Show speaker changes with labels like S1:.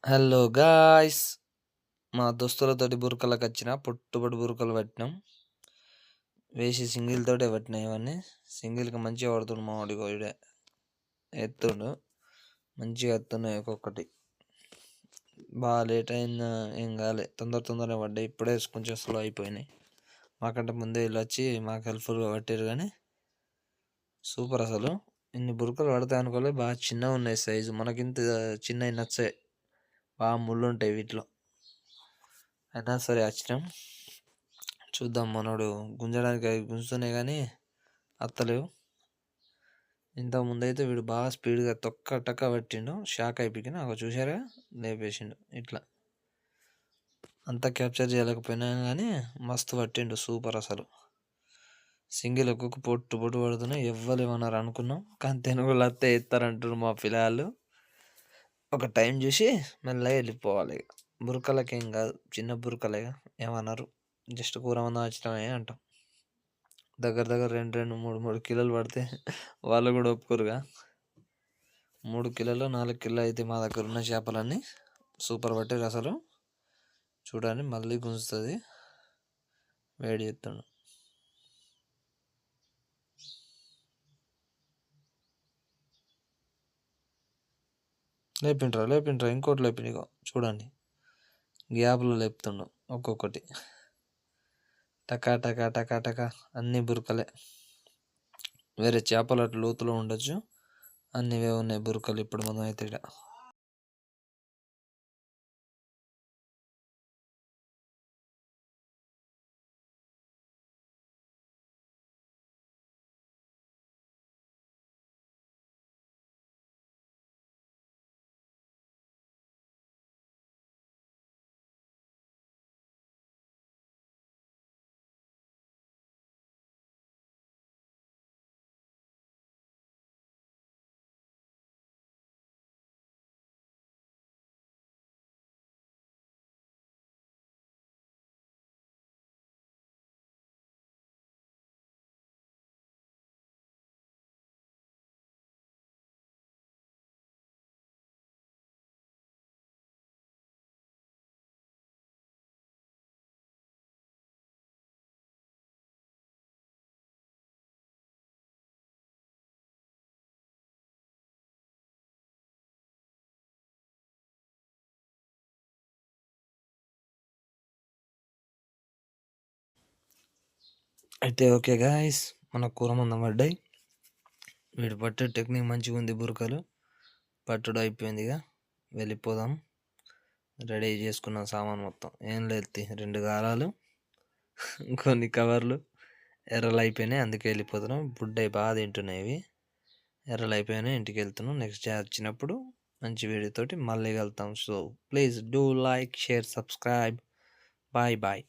S1: Hello guys! మా దోస్తులతోటి బురకలకొచ్చిన పొట్టుపొట్టు బురకలు పట్టినాం. వేసి single తోటే పట్టినాయి ఇవన్నీ. సింగిల్‌కి మంచిగా పడుతుండు మావాడు. ఇగో ఈడే ఎత్తుండు. మంచిగా ఎత్తున్నాయి ఒక్కొక్కటి. బాగా లేట్ అయినా ఏం కాలే. తొందరనే పడ్డాయి. ఇప్పుడే కొంచెం స్లో అయిపోయినాయి. మాకంటే ముందే వీళ్ళొచ్చి మాకు హెల్ప్‌ఫుల్‌గా పట్టిర్రు గానీ సూపర్ అసలు. ఇన్ని బురకలు పడతాయి అనుకోలే. బాగా చిన్నగా ఉన్నాయి సైజు. మనకింత చిన్నవి నచ్చాయి. బాగా ముళ్ళుంటాయి వీటిలో. అయినా సరే వచ్చినాం. చూద్దాం మనోడు గుంజడానికి అవి గుంజుతున్నాయి కానీ అత్తలేవు. ఇంతకుముందైతే వీడు బాగా స్పీడ్గా తొక్క టక్క పట్టిండు. షాక్ అయిపోయిన ఒక చూసారా లేపేసిండు ఇట్లా. అంతా క్యాప్చర్ చేయలేకపోయినా కానీ మస్తు పట్టిండు. సూపర్ అసలు. సింగిల్ ఒక్కొక్క పొట్టు పడుతున్నాయి. ఎవ్వలేమన్నారు అనుకున్నాం కానీ తెనుగులు అత్తే ఎత్తారంటారు మా పిల్లలు. ఒక టైం చూసి మెల్లగా వెళ్ళిపోవాలి. బురకలకేం కాదు, చిన్న బురకలేగా ఏమన్నారు. జస్ట్ కూర మందం వచ్చినామే అంటాం. దగ్గర 2, 3 కిలోలు పడితే వాళ్ళు కూడా ఒప్పుకోరుగా. 3 కిలోలు 4 కిలోలు అయితే మా దగ్గర ఉన్న చేపలన్నీ సూపర్ పట్టారు అసలు. చూడండి మళ్ళీ గుంజుతుంది. వేడి చేస్తుండు. లేపిండ్రా ఇంకోటి లేపిండు. ఇగో చూడండి గ్యాప్లో లేపుతుండు ఒక్కొక్కటి. టకా టకా టకా టకా అన్ని బురకలే. వేరే చేపలు అటు లోతులో ఉండొచ్చు. అన్నివే ఉన్నాయి బురకలు ఇప్పుడు మనం అయితే ఇక్కడ. అయితే ఓకే గాయస్, మన కూర మందం పడ్డాయి. వీడు పట్టే టెక్నిక్ మంచిగా ఉంది. బురకలు పట్టుడు అయిపోయింది. ఇక వెళ్ళిపోదాం. రెడీ చేసుకున్నాం సామాన్ మొత్తం. ఏం లేదు, 2 గారాలు కొన్ని కవర్లు ఎర్రలు అయిపోయినాయి. అందుకే వెళ్ళిపోతున్నాం. బుడ్డయి బాగా తింటున్నాయి. ఇవి ఎర్రలు అయిపోయినాయి. ఇంటికి వెళ్తున్నాం. నెక్స్ట్ డే వచ్చినప్పుడు మంచి వీడియోతోటి మళ్ళీ వెళ్తాం. So please do like, share, subscribe. Bye.